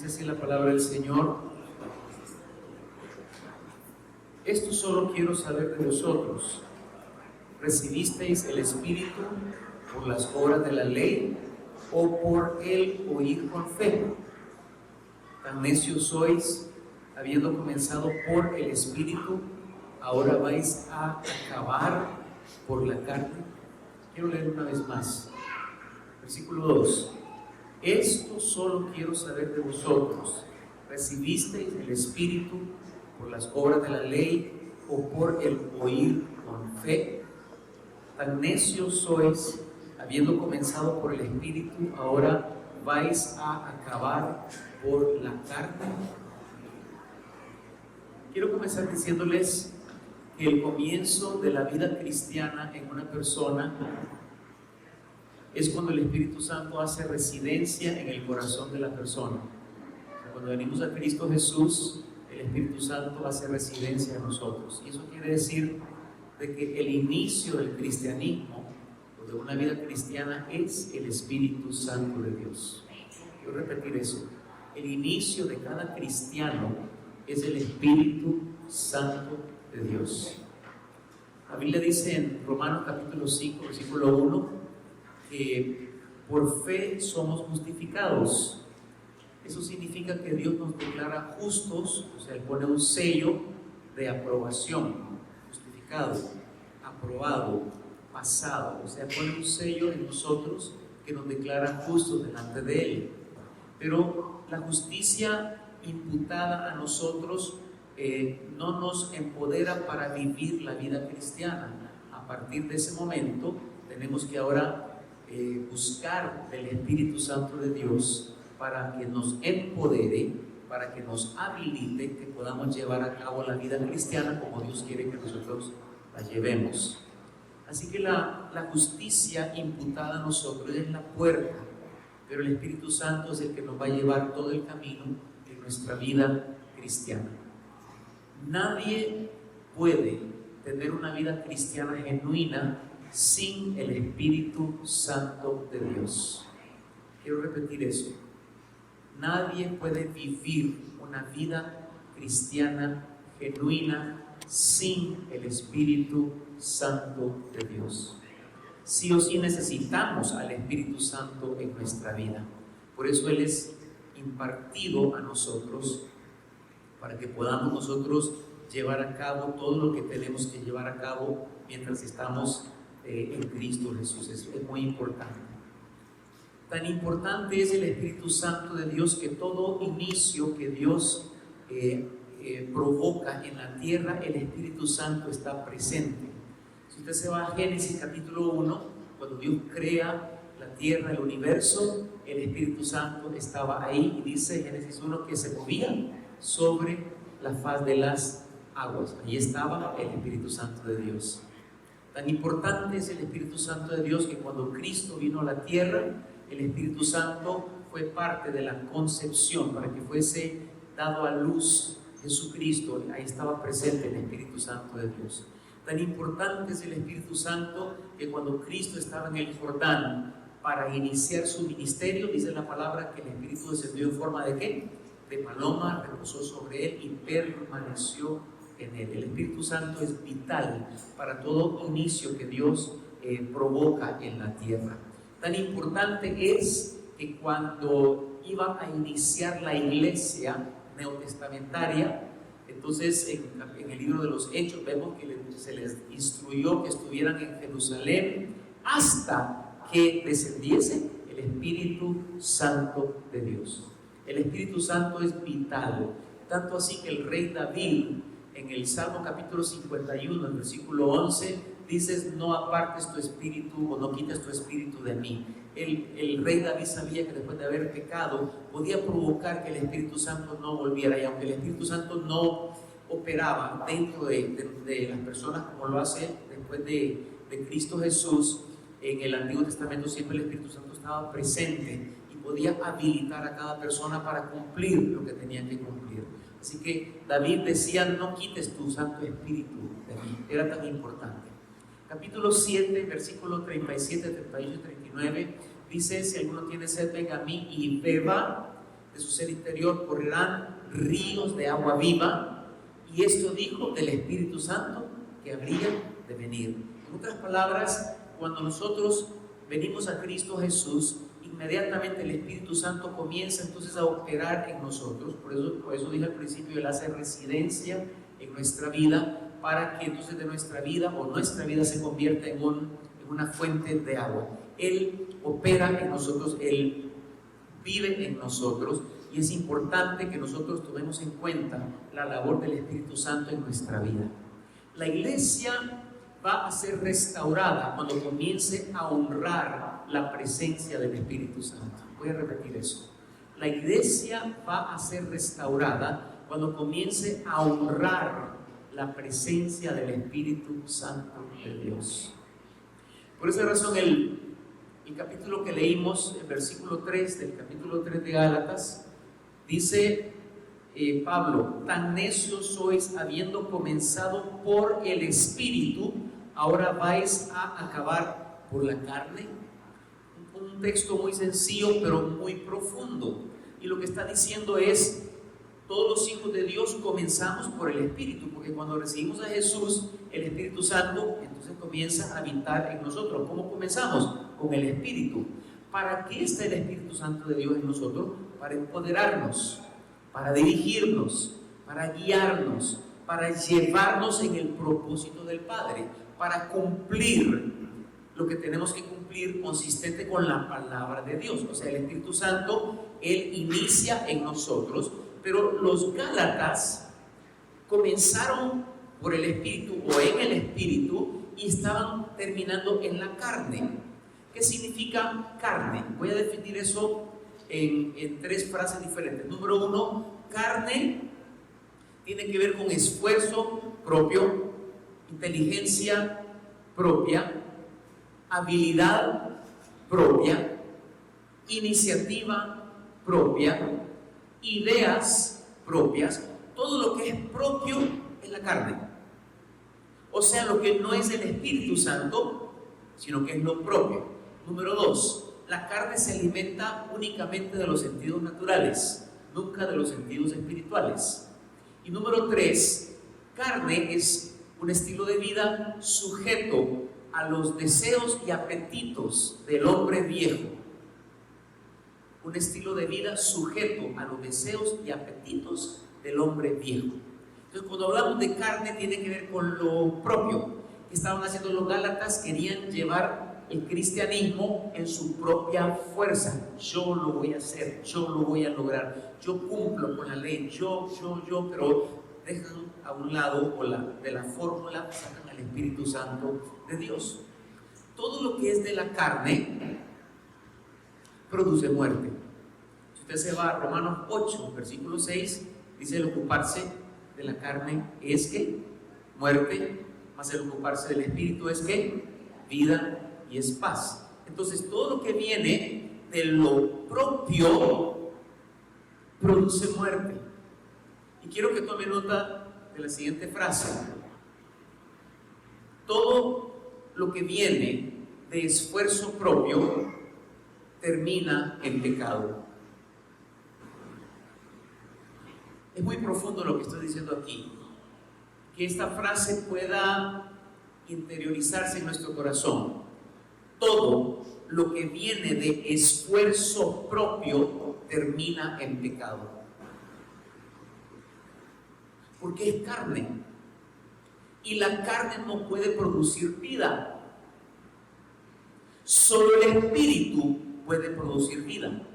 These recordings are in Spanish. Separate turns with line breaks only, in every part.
Dice así la palabra del Señor: esto solo quiero saber de vosotros. ¿Recibisteis el Espíritu por las obras de la ley o por el oír con fe? Tan necios sois, habiendo comenzado por el Espíritu, ahora vais a acabar por la carne. Quiero leer una vez más. Versículo 2. Esto solo quiero saber de vosotros. ¿Recibisteis el Espíritu por las obras de la ley o por el oír con fe? Tan necios sois, habiendo comenzado por el Espíritu, ahora vais a acabar por la carne. Quiero comenzar diciéndoles que el comienzo de la vida cristiana en una persona es cuando el Espíritu Santo hace residencia en el corazón de la persona. Cuando venimos a Cristo Jesús, el Espíritu Santo hace residencia en nosotros. Y eso quiere decir de que el inicio del cristianismo, o de una vida cristiana, es el Espíritu Santo de Dios. Quiero repetir eso. El inicio de cada cristiano es el Espíritu Santo de Dios. La Biblia dice en Romanos capítulo 5, versículo 1, que por fe somos justificados. Eso significa que Dios nos declara justos, o sea, Él pone un sello de aprobación, justificado, aprobado, pasado, o sea, pone un sello en nosotros que nos declara justos delante de Él. Pero la justicia imputada a nosotros no nos empodera para vivir la vida cristiana. A partir de ese momento tenemos que ahora buscar del Espíritu Santo de Dios para que nos empodere, para que nos habilite, que podamos llevar a cabo la vida cristiana como Dios quiere que nosotros la llevemos. Así que la justicia imputada a nosotros es la puerta, pero el Espíritu Santo es el que nos va a llevar todo el camino de nuestra vida cristiana. Nadie puede tener una vida cristiana genuina sin el Espíritu Santo de Dios. Quiero repetir eso. Nadie puede vivir una vida cristiana genuina sin el Espíritu Santo de Dios. Sí o sí necesitamos al Espíritu Santo en nuestra vida. Por eso Él es impartido a nosotros para que podamos nosotros llevar a cabo todo lo que tenemos que llevar a cabo mientras estamos en Cristo Jesús. Es muy importante. Tan importante es el Espíritu Santo de Dios que todo inicio que Dios provoca en la tierra, el Espíritu Santo está presente. Si usted se va a Génesis capítulo 1, cuando Dios crea la tierra, el universo, el Espíritu Santo estaba ahí, y dice Génesis 1 que se movía sobre la faz de las aguas. Ahí estaba el Espíritu Santo de Dios. Tan importante es el Espíritu Santo de Dios que cuando Cristo vino a la tierra, el Espíritu Santo fue parte de la concepción para que fuese dado a luz Jesucristo. Ahí estaba presente el Espíritu Santo de Dios. Tan importante es el Espíritu Santo que cuando Cristo estaba en el Jordán para iniciar su ministerio, dice la palabra que el Espíritu descendió en forma de ¿qué? De paloma, reposó sobre él y permaneció en él. El Espíritu Santo es vital para todo inicio que Dios provoca en la tierra. Tan importante es que cuando iba a iniciar la iglesia neotestamentaria, entonces en el libro de los Hechos vemos que se les instruyó que estuvieran en Jerusalén hasta que descendiese el Espíritu Santo de Dios. El Espíritu Santo es vital, tanto así que el rey David en el Salmo capítulo 51, el versículo 11, dices: no apartes tu espíritu o no quites tu espíritu de mí. El rey David sabía que después de haber pecado podía provocar que el Espíritu Santo no volviera, y aunque el Espíritu Santo no operaba dentro de las personas como lo hace después de Cristo Jesús, en el Antiguo Testamento siempre el Espíritu Santo estaba presente y podía habilitar a cada persona para cumplir lo que tenía que cumplir. Así que David decía: no quites tu Santo Espíritu de mí. Era tan importante. Capítulo 7, versículo 37, 38 y 39 dice: si alguno tiene sed, venga a mí y beba. de su ser interior correrán ríos de agua viva. Y esto dijo del Espíritu Santo que habría de venir. En otras palabras, cuando nosotros venimos a Cristo Jesús, inmediatamente el Espíritu Santo comienza entonces a operar en nosotros. Por eso dije al principio, Él hace residencia en nuestra vida, para que entonces de nuestra vida se convierta en una fuente de agua. Él opera en nosotros, Él vive en nosotros, y es importante que nosotros tomemos en cuenta la labor del Espíritu Santo en nuestra vida. La iglesia va a ser restaurada cuando comience a honrar la presencia del Espíritu Santo. Voy a repetir eso. La iglesia va a ser restaurada cuando comience a honrar la presencia del Espíritu Santo de Dios. Por esa razón el capítulo que leímos, el versículo 3 del capítulo 3 de Gálatas, dice Pablo: tan necios sois, habiendo comenzado por el Espíritu, ahora vais a acabar por la carne. Un texto muy sencillo pero muy profundo, y lo que está diciendo es: todos los hijos de Dios comenzamos por el Espíritu, porque cuando recibimos a Jesús, el Espíritu Santo entonces comienza a habitar en nosotros. ¿Cómo comenzamos? Con el Espíritu. ¿Para qué está el Espíritu Santo de Dios en nosotros? Para empoderarnos, para dirigirnos, para guiarnos, para llevarnos en el propósito del Padre, para cumplir lo que tenemos que cumplir consistente con la palabra de Dios. O sea, el Espíritu Santo, Él inicia en nosotros, pero los Gálatas comenzaron por el Espíritu o en el Espíritu y estaban terminando en la carne. ¿Qué significa carne? Voy a definir eso en tres frases diferentes. Número uno, carne tiene que ver con esfuerzo propio, inteligencia propia, habilidad propia, iniciativa propia, ideas propias. Todo lo que es propio es la carne. O sea, lo que no es el Espíritu Santo, sino que es lo propio. Número dos, la carne se alimenta únicamente de los sentidos naturales, nunca de los sentidos espirituales. Y número tres, carne es un estilo de vida sujeto a los deseos y apetitos del hombre viejo. Un estilo de vida sujeto a los deseos y apetitos del hombre viejo. Entonces, cuando hablamos de carne, tiene que ver con lo propio. ¿Qué estaban haciendo los Gálatas? Querían llevar el cristianismo en su propia fuerza. Yo lo voy a hacer, yo lo voy a lograr, yo cumplo con la ley, yo, pero dejan a un lado de la fórmula, sacan al Espíritu Santo de Dios. Todo lo que es de la carne produce muerte. Si usted se va a Romanos 8, versículo 6, dice: el ocuparse de la carne es que muerte, mas el ocuparse del Espíritu es que vida y es paz. Entonces, todo lo que viene de lo propio produce muerte. Y quiero que tome nota de la siguiente frase: todo lo que viene de esfuerzo propio termina en pecado. Es muy profundo lo que estoy diciendo aquí. Que esta frase pueda interiorizarse en nuestro corazón. Todo lo que viene de esfuerzo propio termina en pecado. Porque es carne. Y la carne no puede producir vida. Solo el Espíritu puede producir vida.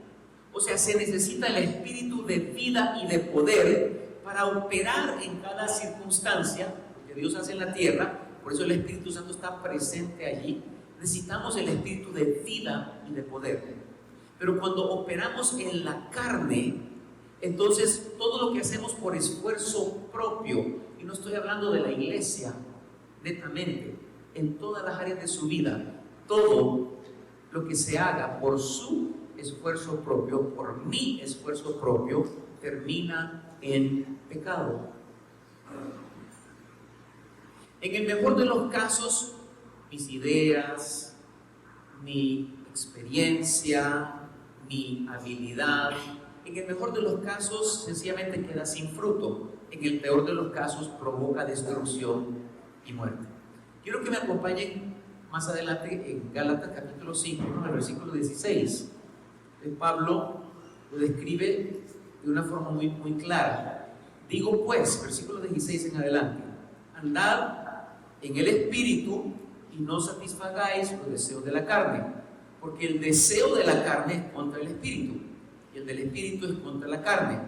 O sea, se necesita el Espíritu de vida y de poder para operar en cada circunstancia que Dios hace en la tierra. Por eso el Espíritu Santo está presente allí. Necesitamos el Espíritu de vida y de poder. Pero cuando operamos en la carne, entonces todo lo que hacemos por esfuerzo propio, y no estoy hablando de la iglesia netamente, en todas las áreas de su vida, todo lo que se haga por su esfuerzo propio, por mi esfuerzo propio, termina en pecado. En el mejor de los casos, mis ideas, mi experiencia, mi habilidad, En el mejor de los casos, sencillamente queda sin fruto. En el peor de los casos, provoca destrucción y muerte. Quiero que me acompañen más adelante en Gálatas capítulo 5, ¿no? El versículo 16. Pablo lo describe de una forma muy clara. Digo pues, versículo 16 en adelante, andad en el Espíritu y no satisfagáis los deseos de la carne, porque el deseo de la carne es contra el Espíritu, y el del Espíritu es contra la carne,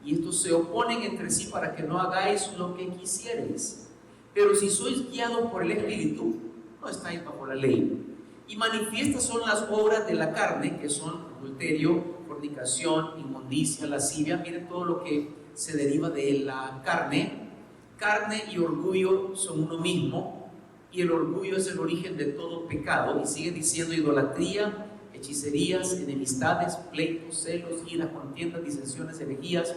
y estos se oponen entre sí para que no hagáis lo que quisierais. Pero si sois guiados por el Espíritu, no estáis bajo la ley. Y manifiestas son las obras de la carne, que son adulterio, fornicación, inmundicia, lascivia. Miren todo lo que se deriva de la carne. Carne y orgullo son uno mismo, y el orgullo es el origen de todo pecado. Y sigue diciendo: idolatría, hechicerías, enemistades, pleitos, celos, iras, contiendas, disensiones, herejías,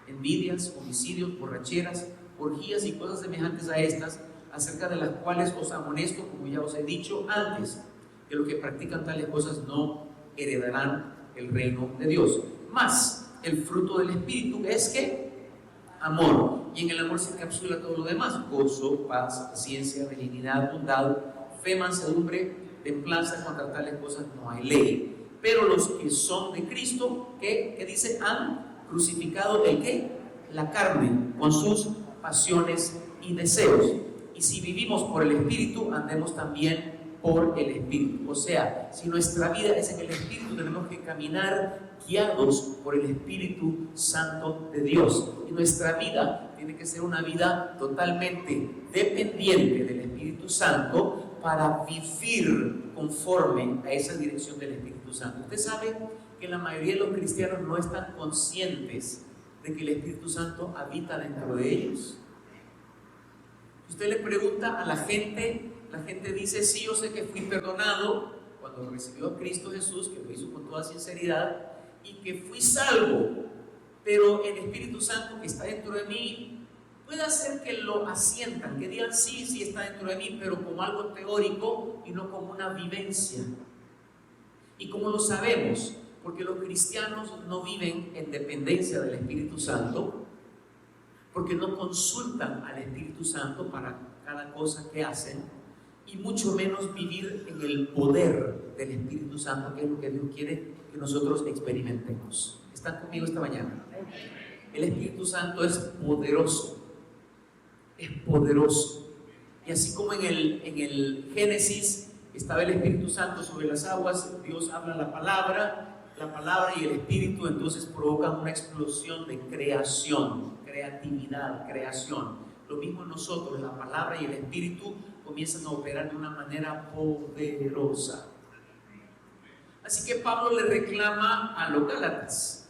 envidias, homicidios, borracheras, orgías y cosas semejantes a estas, acerca de las cuales os amonesto, como ya os he dicho antes, que los que practican tales cosas no heredarán el reino de Dios. Mas el fruto del Espíritu es que amor, y en el amor se encapsula todo lo demás: gozo, paz, paciencia, benignidad, bondad, fe, mansedumbre, templanza. Contra tales cosas no hay ley. Pero los que son de Cristo, ¿qué dice? Han crucificado el ¿qué? La carne con sus pasiones y deseos. Y si vivimos por el Espíritu, andemos también por el Espíritu. O sea, si nuestra vida es en el Espíritu, tenemos que caminar guiados por el Espíritu Santo de Dios. Y nuestra vida tiene que ser una vida totalmente dependiente del Espíritu Santo para vivir conforme a esa dirección del Espíritu Santo. Usted sabe que la mayoría de los cristianos no están conscientes de que el Espíritu Santo habita dentro de ellos. Usted le pregunta a la gente dice: sí, yo sé que fui perdonado cuando recibió a Cristo Jesús, que lo hizo con toda sinceridad, y que fui salvo, pero el Espíritu Santo que está dentro de mí puede hacer que lo asientan, que digan: sí está dentro de mí, pero como algo teórico y no como una vivencia. ¿Y cómo lo sabemos? Porque los cristianos no viven en dependencia del Espíritu Santo, porque no consultan al Espíritu Santo para cada cosa que hacen, y mucho menos vivir en el poder del Espíritu Santo, que es lo que Dios quiere que nosotros experimentemos. ¿Están conmigo esta mañana? El Espíritu Santo es poderoso, y así como en el Génesis estaba el Espíritu Santo sobre las aguas, Dios habla la palabra y el Espíritu entonces provocan una explosión de creatividad, creación. Lo mismo en nosotros, la palabra y el Espíritu comienzan a operar de una manera poderosa. Así que Pablo le reclama a los Gálatas: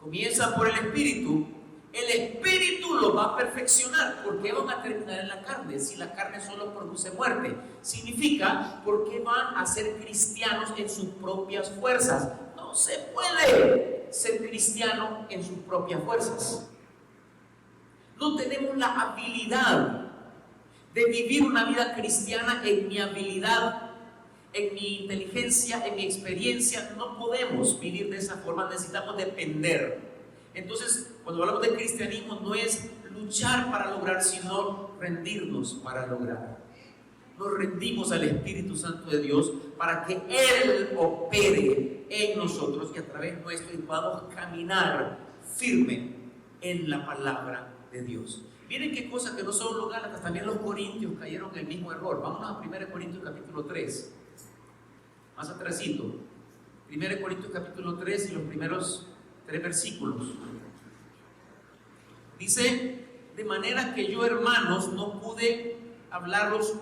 comienza por el Espíritu. El Espíritu lo va a perfeccionar. ¿Por qué van a terminar en la carne? Si la carne solo produce muerte. Significa, ¿por qué van a ser cristianos en sus propias fuerzas? No se puede ser cristiano en sus propias fuerzas. No tenemos la habilidad de vivir una vida cristiana en mi habilidad, en mi inteligencia, en mi experiencia. No podemos vivir de esa forma, necesitamos depender. Entonces, cuando hablamos de cristianismo, no es luchar para lograr, sino rendirnos para lograr. Nos rendimos al Espíritu Santo de Dios para que Él opere en nosotros y a través nuestro, y podamos caminar firme en la palabra de Dios. Miren qué cosa, que no solo los Gálatas, también los corintios cayeron en el mismo error. Vámonos a 1 Corintios capítulo 3, más atrásito. 1 Corintios capítulo 3 y los primeros 3 versículos. Dice: de manera que yo, hermanos, no pude hablaros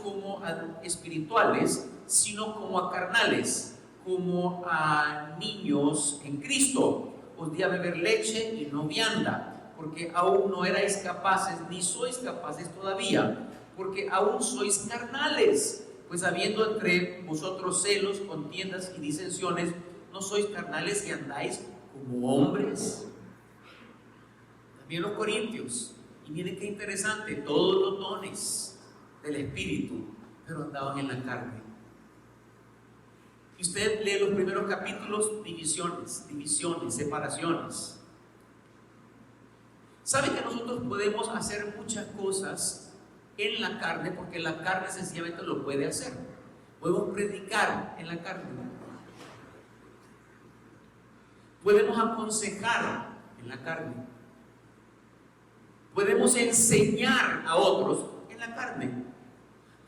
como a espirituales, sino como a carnales, como a niños en Cristo. Os di a beber leche y no vianda, porque aún no erais capaces, ni sois capaces todavía, porque aún sois carnales. Pues habiendo entre vosotros celos, contiendas y disensiones, ¿no sois carnales y andáis como hombres? También los corintios, y miren qué interesante, todos los dones del Espíritu, pero andaban en la carne. Y usted lee los primeros capítulos, divisiones, separaciones. ¿Sabe que nosotros podemos hacer muchas cosas en la carne? Porque la carne sencillamente lo puede hacer. Podemos predicar en la carne. Podemos aconsejar en la carne. Podemos enseñar a otros en la carne.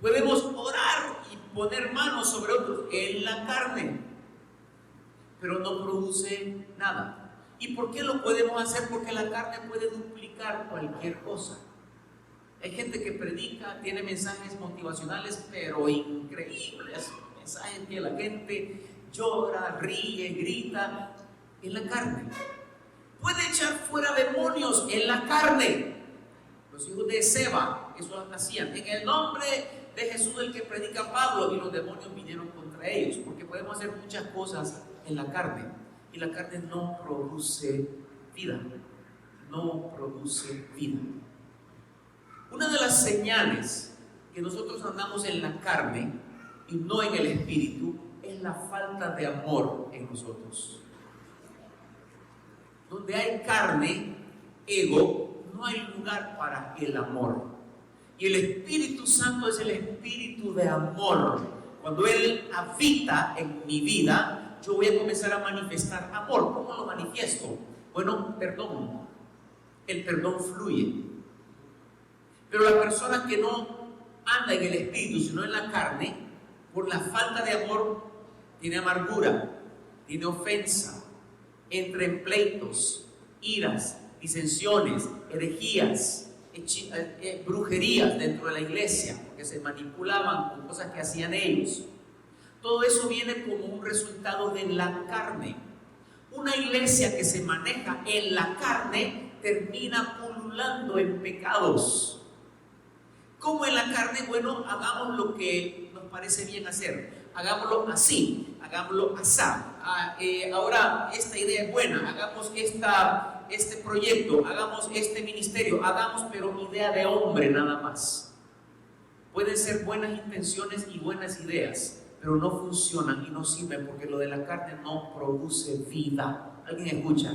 Podemos orar y poner manos sobre otros en la carne. Pero no produce nada. ¿Y por qué lo podemos hacer? Porque la carne puede duplicar cualquier cosa. Hay gente que predica, tiene mensajes motivacionales, pero increíbles. Mensajes que la gente llora, ríe, grita en la carne. Puede echar fuera demonios en la carne. Los hijos de Seba, eso hacían. En el nombre de Jesús, el que predica Pablo, y los demonios vinieron contra ellos. Porque podemos hacer muchas cosas en la carne. Y la carne no produce vida. No produce vida. Una de las señales que nosotros andamos en la carne y no en el espíritu es la falta de amor en nosotros. Donde hay carne, ego, no hay lugar para el amor. Y el Espíritu Santo es el espíritu de amor. Cuando Él habita en mi vida, yo voy a comenzar a manifestar amor. ¿Cómo lo manifiesto? Bueno, perdón. El perdón fluye. Pero la persona que no anda en el espíritu, sino en la carne, por la falta de amor, tiene amargura, tiene ofensa, entra en pleitos, iras, disensiones, herejías, brujerías dentro de la iglesia, porque se manipulaban con cosas que hacían ellos. Todo eso viene como un resultado de la carne. Una iglesia que se maneja en la carne termina pululando en pecados. ¿Cómo en la carne? Bueno, hagamos lo que nos parece bien hacer. Hagámoslo así, hagámoslo asá. Ahora esta idea es buena, hagamos este proyecto, hagamos este ministerio, hagamos pero idea de hombre nada más. Pueden ser buenas intenciones y buenas ideas, pero no funcionan y no sirven porque lo de la carne no produce vida. ¿Alguien escucha?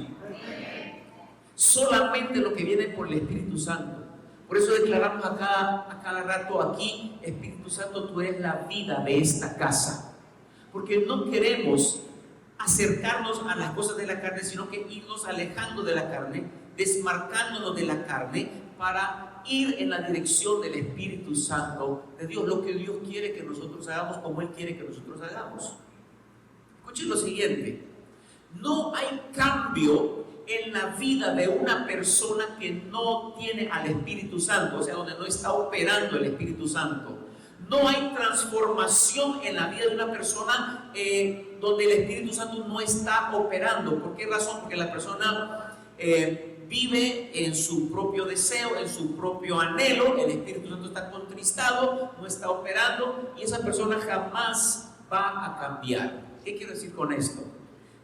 Solamente lo que viene por el Espíritu Santo. Por eso declaramos a cada rato aquí: Espíritu Santo, tú eres la vida de esta casa. Porque no queremos acercarnos a las cosas de la carne, sino que irnos alejando de la carne, desmarcándonos de la carne, para ir en la dirección del Espíritu Santo de Dios, lo que Dios quiere que nosotros hagamos, como Él quiere que nosotros hagamos. Escuchen lo siguiente: no hay cambio en la vida de una persona que no tiene al Espíritu Santo, o sea, donde no está operando el Espíritu Santo. No hay transformación en la vida de una persona donde el Espíritu Santo no está operando. ¿Por qué razón? Porque la persona vive en su propio deseo, en su propio anhelo. El Espíritu Santo está contristado, no está operando, y esa persona jamás va a cambiar. ¿Qué quiero decir con esto?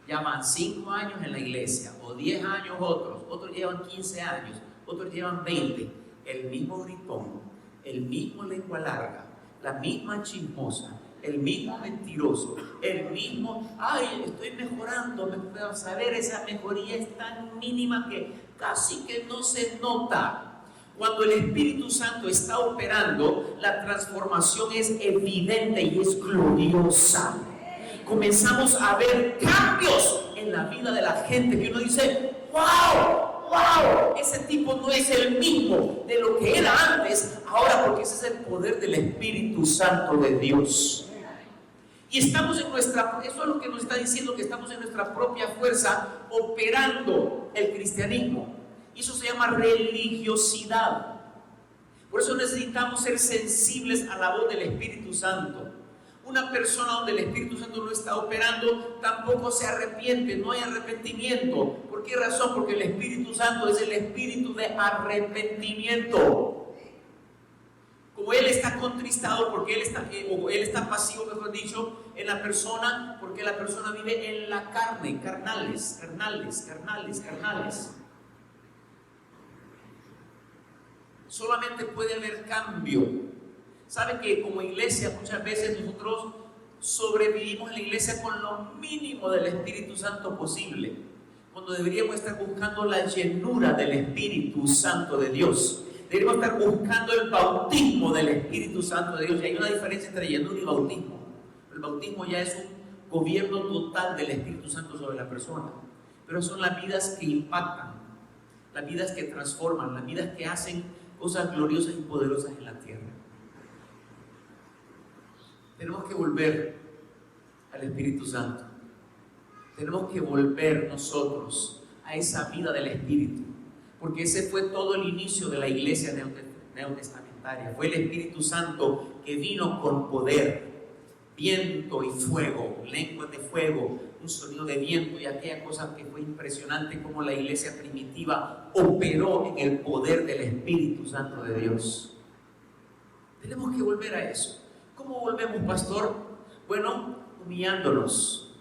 Ya van 5 años en la iglesia, o 10 años otros llevan 15 años, otros llevan 20, el mismo gritón, el mismo lengua larga, la misma chismosa, el mismo mentiroso, el mismo, ay, estoy mejorando, a ver, esa mejoría es tan mínima que casi que no se nota. Cuando el Espíritu Santo está operando, la transformación es evidente y es gloriosa. Comenzamos a ver cambios en la vida de la gente que uno dice: wow, ese tipo no es el mismo de lo que era antes ahora, porque ese es el poder del Espíritu Santo de Dios. Y estamos en eso es lo que nos está diciendo, que estamos en nuestra propia fuerza operando el cristianismo, y eso se llama religiosidad. Por eso necesitamos ser sensibles a la voz del Espíritu Santo. Una persona donde el Espíritu Santo no está operando tampoco se arrepiente, no hay arrepentimiento. ¿Por qué razón? Porque el Espíritu Santo es el espíritu de arrepentimiento. Como Él está contristado, porque Él está pasivo, mejor dicho, en la persona, porque la persona vive en la carne, carnales. Solamente puede haber cambio. Sabe que como iglesia muchas veces nosotros sobrevivimos en la iglesia con lo mínimo del Espíritu Santo posible, cuando deberíamos estar buscando la llenura del Espíritu Santo de Dios. Deberíamos estar buscando el bautismo del Espíritu Santo de Dios. Y hay una diferencia entre llenura y bautismo. El bautismo ya es un gobierno total del Espíritu Santo sobre la persona. Pero son las vidas que impactan, las vidas que transforman, las vidas que hacen cosas gloriosas y poderosas en la tierra. Tenemos que volver al Espíritu Santo. Tenemos que volver nosotros a esa vida del Espíritu. Porque ese fue todo el inicio de la iglesia neotestamentaria. Fue el Espíritu Santo que vino con poder, viento y fuego, lenguas de fuego, un sonido de viento y aquella cosa que fue impresionante como la iglesia primitiva operó en el poder del Espíritu Santo de Dios. Tenemos que volver a eso. ¿Cómo volvemos, pastor? Bueno, humillándonos,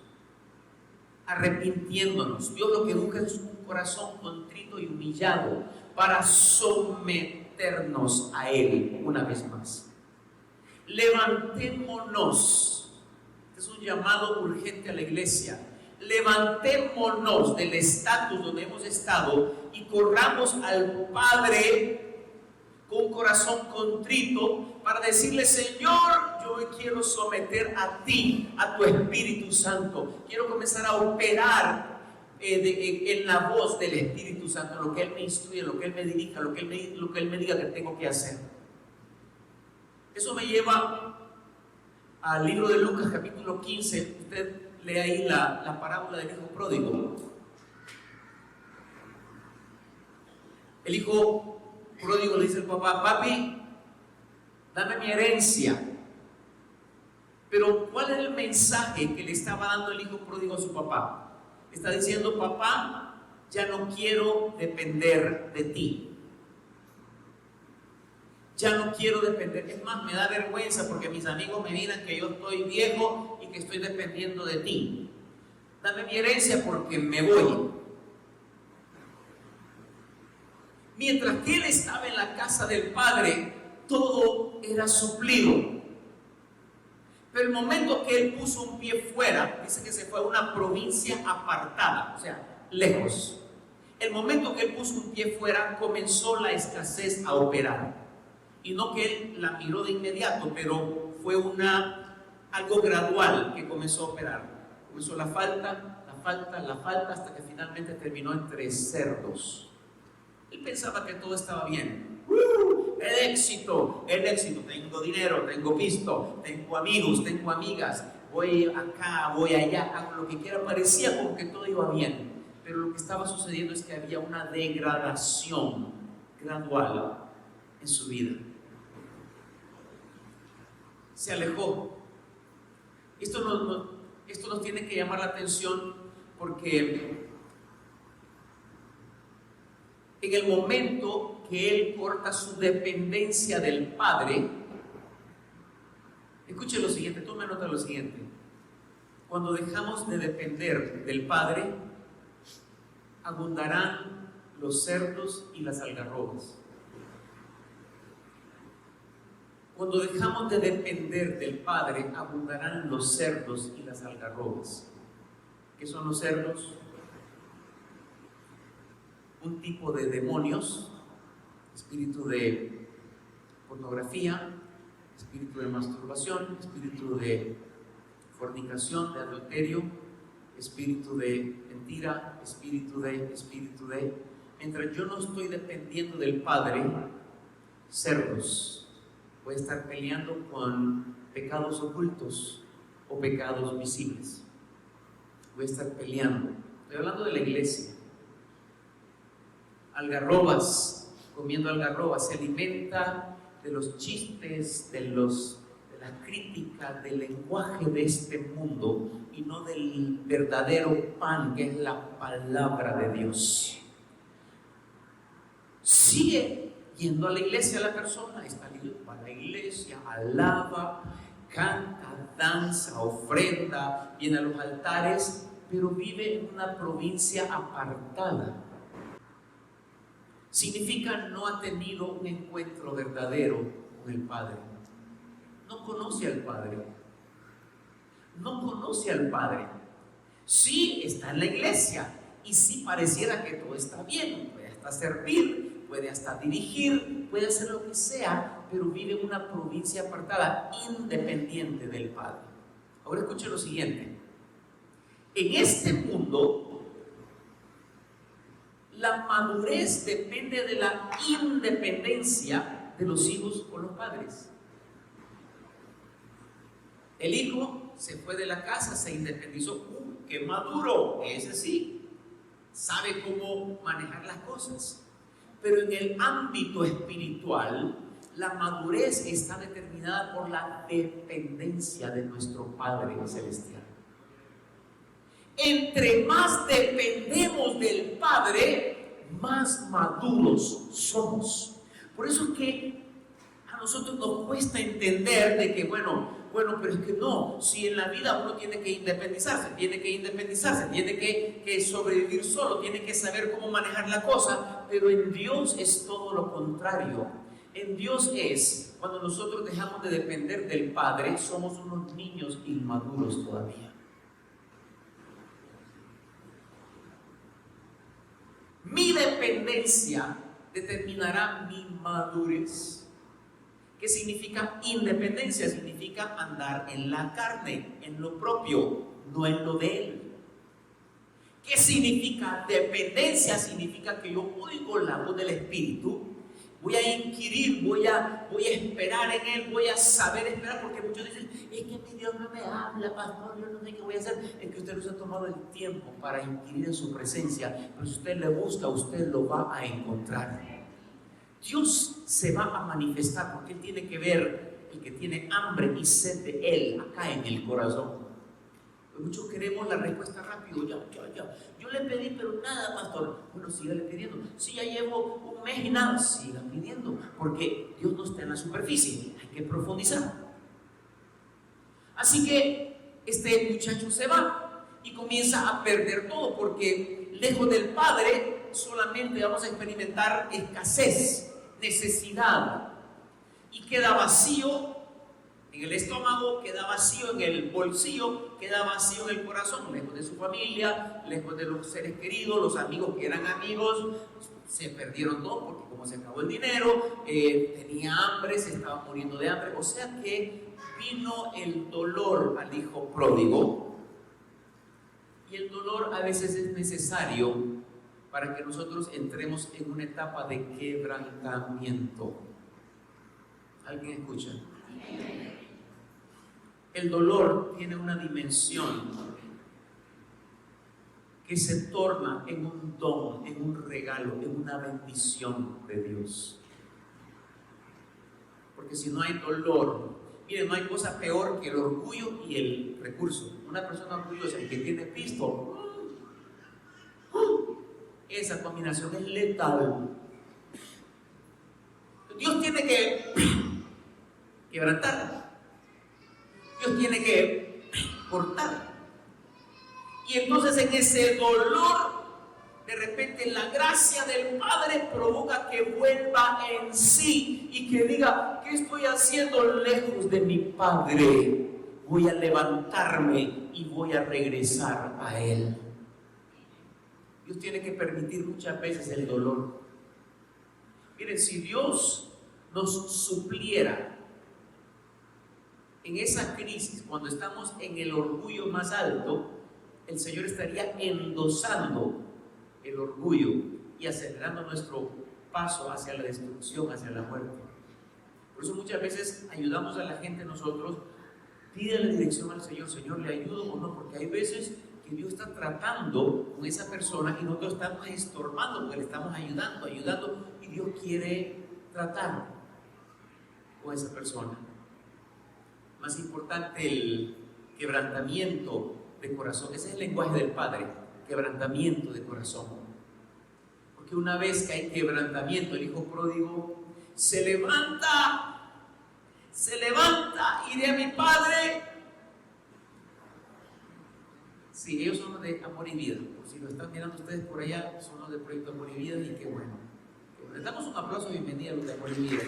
arrepintiéndonos. Dios lo que busca es un corazón contrito y humillado para someternos a Él una vez más. Levantémonos. Este es un llamado urgente a la iglesia. Levantémonos del estatus donde hemos estado y corramos al Padre con un corazón contrito para decirle: Señor, yo me quiero someter a ti, a tu Espíritu Santo. Quiero comenzar a operar en la voz del Espíritu Santo, lo que Él me instruye, lo que Él me dirija, lo que Él me diga que tengo que hacer. Eso me lleva al libro de Lucas capítulo 15. Usted lee ahí la parábola del hijo pródigo. El hijo pródigo le dice al papá: papi, dame mi herencia. Pero ¿cuál es el mensaje que le estaba dando el hijo pródigo a su papá? Está diciendo: papá, ya no quiero depender de ti. Ya no quiero depender. Es más, me da vergüenza porque mis amigos me miran que yo estoy viejo y que estoy dependiendo de ti. Dame mi herencia porque me voy. Mientras que él estaba en la casa del Padre, todo era suplido. Pero el momento que él puso un pie fuera, dice que se fue a una provincia apartada, o sea, lejos. El momento que él puso un pie fuera, comenzó la escasez a operar. Y no que él la miró de inmediato, pero fue algo gradual que comenzó a operar. Comenzó la falta, hasta que finalmente terminó entre cerdos. Él pensaba que todo estaba bien. El éxito. Tengo dinero, tengo pisto, tengo amigos, tengo amigas. Voy acá, voy allá, hago lo que quiera. Parecía como que todo iba bien. Pero lo que estaba sucediendo es que había una degradación gradual en su vida. Se alejó. Esto nos tiene que llamar la atención porque en el momento que él corta su dependencia del Padre, escuche lo siguiente, tome nota de lo siguiente. Cuando dejamos de depender del Padre, abundarán los cerdos y las algarrobas. Cuando dejamos de depender del Padre, abundarán los cerdos y las algarrobas. ¿Qué son los cerdos? Un tipo de demonios, espíritu de pornografía, espíritu de masturbación, espíritu de fornicación, de adulterio, espíritu de mentira, espíritu de. Mientras yo no estoy dependiendo del Padre, cerdos. Voy a estar peleando con pecados ocultos o pecados visibles. Voy a estar peleando. Estoy hablando de la iglesia. Algarrobas, comiendo algarrobas, se alimenta de los chistes, de la crítica, del lenguaje de este mundo y no del verdadero pan que es la palabra de Dios. Sigue yendo a la iglesia la persona, está para la iglesia, alaba, canta, danza, ofrenda, viene a los altares, pero vive en una provincia apartada. Significa no ha tenido un encuentro verdadero con el Padre. No conoce al Padre. conoce al Padre, sí está en la iglesia y sí pareciera que todo está bien, puede hasta servir, puede hasta dirigir, puede hacer lo que sea, pero vive en una provincia apartada, independiente del Padre. Ahora escuche lo siguiente: en este mundo, la madurez depende de la independencia de los hijos con los padres. El hijo se fue de la casa, se independizó. ¡Qué maduro! Ese sí, sabe cómo manejar las cosas. Pero en el ámbito espiritual, la madurez está determinada por la dependencia de nuestro Padre Celestial. Entre más dependemos del Padre, más maduros somos. Por eso es que a nosotros nos cuesta entender de que, bueno, pero es que no, si en la vida uno tiene que independizarse, tiene que sobrevivir solo, tiene que saber cómo manejar la cosa, pero en Dios es todo lo contrario. En Dios es, cuando nosotros dejamos de depender del Padre, somos unos niños inmaduros todavía. Mi dependencia determinará mi madurez. ¿Qué significa independencia? Significa andar en la carne, en lo propio, no en lo de Él. ¿Qué significa dependencia? Significa que yo oigo la voz del Espíritu, voy a inquirir, voy a esperar en Él, voy a saber esperar, porque muchos dicen, es que mi Dios no me habla, pastor, yo no sé qué voy a hacer. Es que usted no se ha tomado el tiempo para inquirir en su presencia, pero si usted le busca, usted lo va a encontrar. Dios se va a manifestar porque Él tiene que ver el que tiene hambre y sed de Él acá en el corazón. Muchos queremos la respuesta rápido, ya. Yo le pedí, pero nada, pastor. Bueno, sígale pidiendo. Si ya llevo un mes y nada, siga pidiendo, porque Dios no está en la superficie, hay que profundizar. Así que este muchacho se va y comienza a perder todo, porque lejos del Padre solamente vamos a experimentar escasez, necesidad, y queda vacío en el estómago, queda vacío en el bolsillo, queda vacío en el corazón, lejos de su familia, lejos de los seres queridos, los amigos que eran amigos, se perdieron todo porque como se acabó el dinero, tenía hambre, se estaba muriendo de hambre. O sea que vino el dolor al hijo pródigo, y el dolor a veces es necesario para que nosotros entremos en una etapa de quebrantamiento. ¿Alguien escucha? El dolor tiene una dimensión que se torna en un don, en un regalo, en una bendición de Dios. Porque si no hay dolor, miren, no hay cosa peor que el orgullo y el recurso. Una persona orgullosa y que tiene pisto, esa combinación es letal. Dios tiene que quebrantar, Dios tiene que cortar, y entonces en ese dolor, de repente la gracia del Padre provoca que vuelva en sí y que diga, ¿qué estoy haciendo lejos de mi Padre? Voy a levantarme y voy a regresar a Él. Dios tiene que permitir muchas veces el dolor. Miren, si Dios nos supliera en esa crisis, cuando estamos en el orgullo más alto, el Señor estaría endosando el orgullo y acelerando nuestro paso hacia la destrucción, hacia la muerte. Por eso muchas veces ayudamos a la gente nosotros, pide la dirección al Señor, Señor, ¿le ayudo o no? Porque hay veces que Dios está tratando con esa persona y nosotros estamos estorbando, porque le estamos ayudando, y Dios quiere tratar con esa persona. Más importante, el quebrantamiento de corazón. Ese es el lenguaje del Padre, quebrantamiento de corazón. Porque una vez que hay quebrantamiento, el hijo pródigo se levanta, iré a mi padre. Sí, ellos son los de Amor y Vida. Por si lo están mirando ustedes por allá, son los de Proyecto Amor y Vida, y qué bueno. Les damos un aplauso de bienvenida a los de Amor y Vida.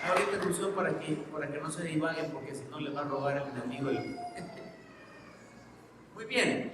Ahorita interrupción para que no se divaguen, porque si no les va a robar el enemigo. Muy bien,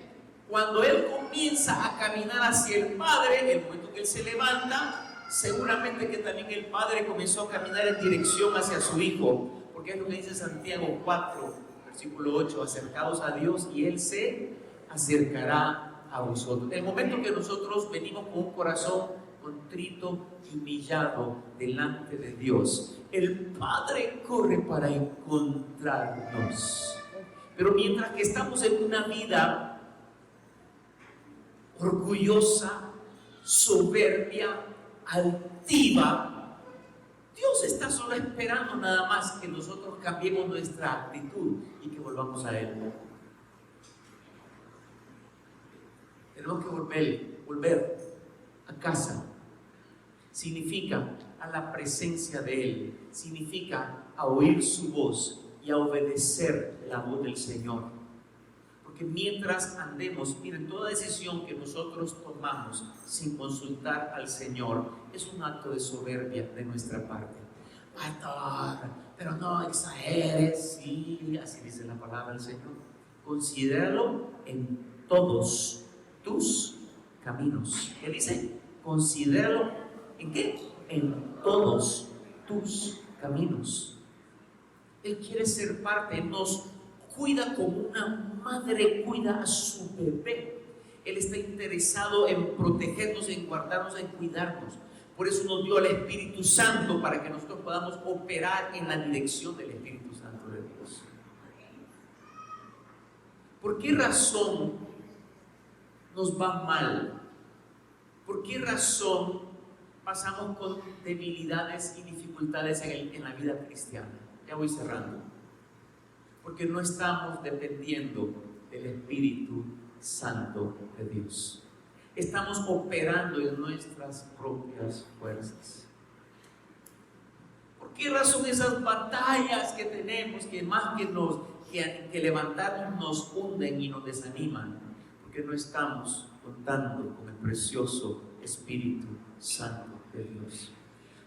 cuando él comienza a caminar hacia el Padre, el momento que él se levanta, seguramente que también el Padre comenzó a caminar en dirección hacia su Hijo, porque es lo que dice Santiago 4, versículo 8, acercaos a Dios y Él se acercará a vosotros. El momento que nosotros venimos con un corazón contrito y humillado delante de Dios, el Padre corre para encontrarnos. Pero mientras que estamos en una vida orgullosa, soberbia, altiva, Dios está solo esperando nada más que nosotros cambiemos nuestra actitud y que volvamos a Él. Tenemos que volver a casa. Significa a la presencia de Él, significa a oír su voz y a obedecer la voz del Señor. Porque mientras andemos, miren, toda decisión que nosotros tomamos sin consultar al Señor es un acto de soberbia de nuestra parte. Pastor, pero no exageres, sí, así dice la palabra del Señor. Considéralo en todos tus caminos. ¿Qué dice? Considéralo ¿en qué? En todos tus caminos. Él quiere ser parte, nos cuida como una madre cuida a su bebé. Él está interesado en protegernos, en guardarnos, en cuidarnos. Por eso nos dio al Espíritu Santo, para que nosotros podamos operar en la dirección del Espíritu Santo de Dios. ¿Por qué razón nos va mal? ¿Por qué razón pasamos con debilidades y dificultades en la vida cristiana? Ya voy cerrando. Porque no estamos dependiendo del Espíritu Santo de Dios. Estamos operando en nuestras propias fuerzas. ¿Por qué razón esas batallas que tenemos, que más que levantarnos, nos hunden y nos desaniman? Porque no estamos contando con el precioso Espíritu Santo de Dios.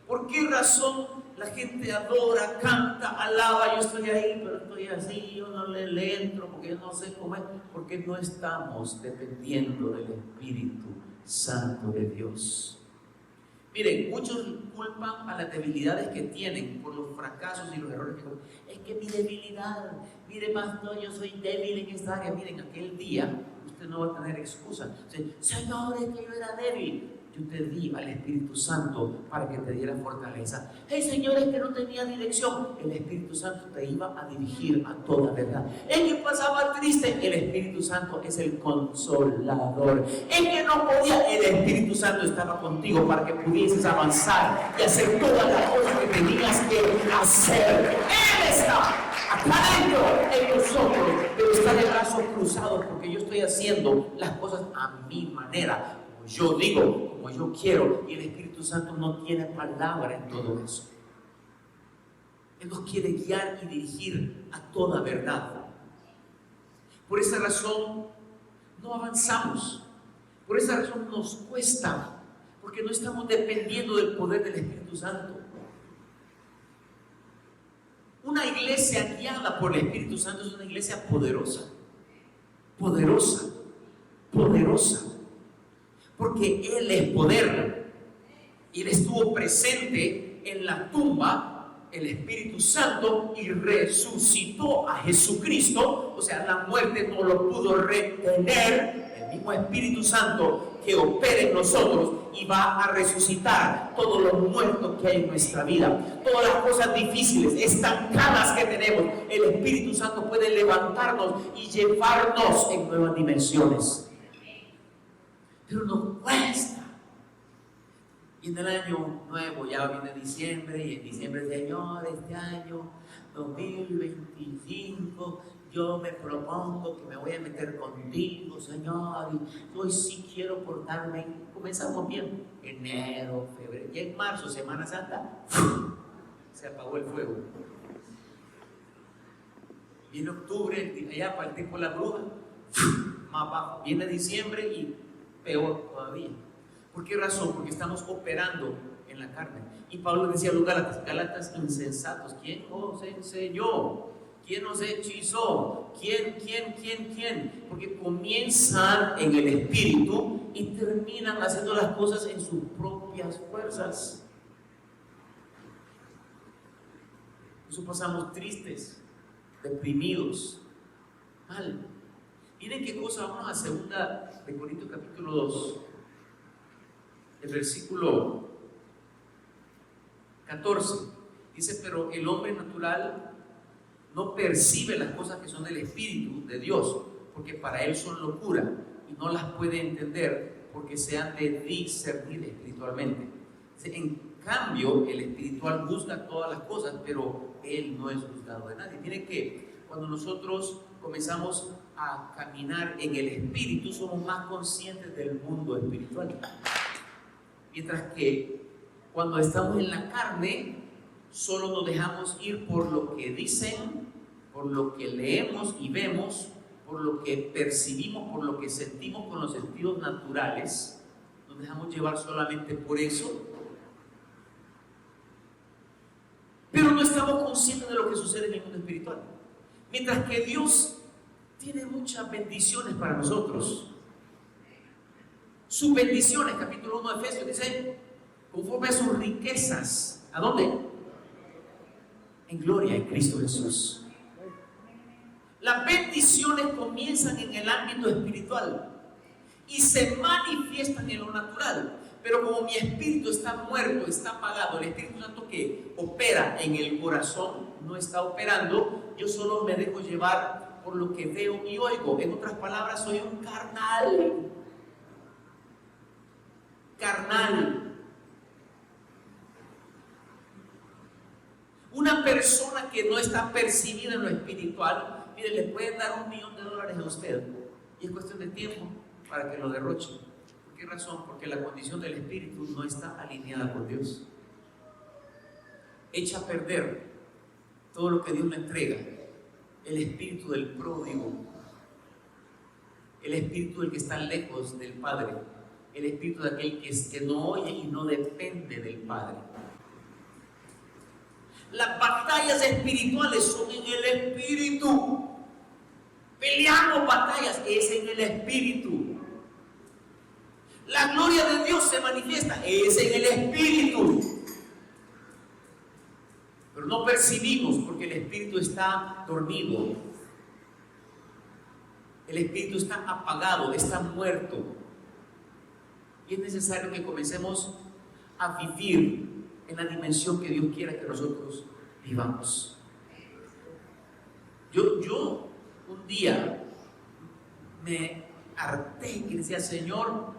¿Por qué razón la gente adora, canta, alaba? Yo estoy ahí, pero estoy así, yo no le entro porque yo no sé cómo es. Porque no estamos dependiendo del Espíritu Santo de Dios. Miren, muchos culpan a las debilidades que tienen por los fracasos y los errores que cometen. Es que mi debilidad, mire pastor, yo soy débil en esta área. Miren, aquel día usted no va a tener excusa. Señor, es que yo era débil. Yo te di al Espíritu Santo para que te diera fortaleza. Hey, Señor, es que no tenía dirección. El Espíritu Santo te iba a dirigir a toda verdad. Es que pasaba triste. El Espíritu Santo es el consolador. Es que no podía. El Espíritu Santo estaba contigo para que pudieses avanzar y hacer todas las cosas que tenías que hacer. Él está acá dentro en nosotros, pero está de brazos cruzados, porque yo estoy haciendo las cosas a mi manera. Yo digo, como yo quiero, y el Espíritu Santo no tiene palabra en todo eso. Él nos quiere guiar y dirigir a toda verdad. Por esa razón no avanzamos. Por esa razón nos cuesta, porque no estamos dependiendo del poder del Espíritu Santo. Una iglesia guiada por el Espíritu Santo es una iglesia poderosa. Poderosa. Poderosa. Porque Él es poder. Él estuvo presente en la tumba, el Espíritu Santo, y resucitó a Jesucristo. O sea, la muerte no lo pudo retener. El mismo Espíritu Santo que opera en nosotros y va a resucitar todos los muertos que hay en nuestra vida, todas las cosas difíciles, estancadas que tenemos. El Espíritu Santo puede levantarnos y llevarnos en nuevas dimensiones. Pero nos cuesta. Y en el año nuevo ya viene diciembre, y en diciembre, Señor, este año 2025 yo me propongo que me voy a meter contigo, Señor, y hoy sí quiero portarme. Comenzamos bien, enero, febrero, y en marzo, Semana Santa, se apagó el fuego. Viene octubre, allá para el tiempo de la bruja, más bajo. Viene diciembre y peor todavía. ¿Por qué razón? Porque estamos operando en en la carne. Y Pablo decía a los Gálatas: Gálatas insensatos, ¿quién os enseñó? ¿Quién os hechizó? ¿Quién? Porque comienzan en el espíritu y terminan haciendo las cosas en sus propias fuerzas. Por eso pasamos tristes, deprimidos, mal. Miren qué cosa. Vamos a 2 de Corintios capítulo 2, el versículo 14. Dice: pero el hombre natural no percibe las cosas que son del Espíritu de Dios, porque para él son locura y no las puede entender, porque se han de discernir espiritualmente. En cambio, el espiritual juzga todas las cosas, pero él no es juzgado de nadie. Miren que cuando nosotros comenzamos a caminar en el Espíritu, somos más conscientes del mundo espiritual. Mientras que cuando estamos en la carne, solo nos dejamos ir por lo que dicen, por lo que leemos y vemos, por lo que percibimos, por lo que sentimos con los sentidos naturales. Nos dejamos llevar solamente por eso, pero no estamos conscientes de lo que sucede en el mundo espiritual. Mientras que Dios tiene muchas bendiciones para nosotros. Sus bendiciones, capítulo 1 de Efesios, dice: conforme a sus riquezas. ¿A dónde? En gloria en Cristo Jesús. Las bendiciones comienzan en el ámbito espiritual y se manifiestan en lo natural. Pero como mi espíritu está muerto, está apagado, el Espíritu Santo que opera en el corazón no está operando, yo solo me dejo llevar por lo que veo y oigo. En otras palabras, soy un carnal. Una persona que no está percibida en lo espiritual, mire, le pueden dar $1.000.000 a usted y es cuestión de tiempo para que lo derroche. ¿Por qué razón? Porque la condición del espíritu no está alineada con Dios. Echa a perder todo lo que Dios le entrega. El espíritu del pródigo, el espíritu del que está lejos del Padre, el espíritu de aquel que no oye y no depende del Padre. Las batallas espirituales son en el espíritu. Peleamos batallas, es en el espíritu. La gloria de Dios se manifiesta, es en el espíritu. Pero no percibimos porque el espíritu está dormido. El espíritu está apagado, está muerto. Y es necesario que comencemos a vivir en la dimensión que Dios quiera que nosotros vivamos. Yo un día me harté y decía: Señor,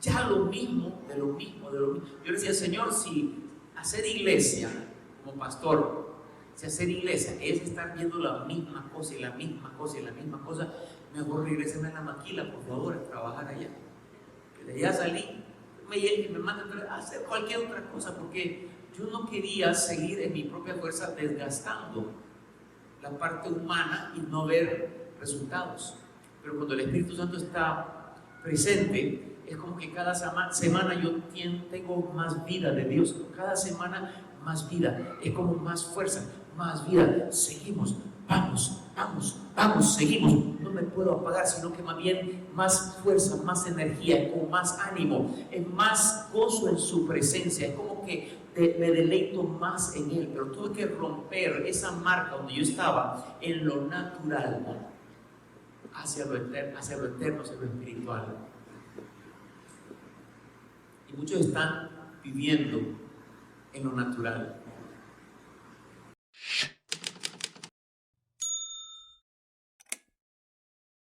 ya lo mismo. Yo decía: Señor, si hacer iglesia como pastor, si hacer iglesia es estar viendo la misma cosa y la misma cosa y la misma cosa, mejor regréseme a la maquila, por favor, a trabajar allá. Que de allá salí, me mandan a hacer cualquier otra cosa, porque yo no quería seguir en mi propia fuerza desgastando la parte humana y no ver resultados. Pero cuando el Espíritu Santo está presente, es como que cada semana yo tengo más vida de Dios. Cada semana más vida, es como más fuerza, más vida. Seguimos, vamos, seguimos. No me puedo apagar, sino que más bien más fuerza, más energía, con más ánimo, en más gozo en su presencia. Es como que me deleito más en Él. Pero tuve que romper esa marca donde yo estaba en lo natural hacia lo eterno, hacia lo espiritual. Y muchos están viviendo en lo natural.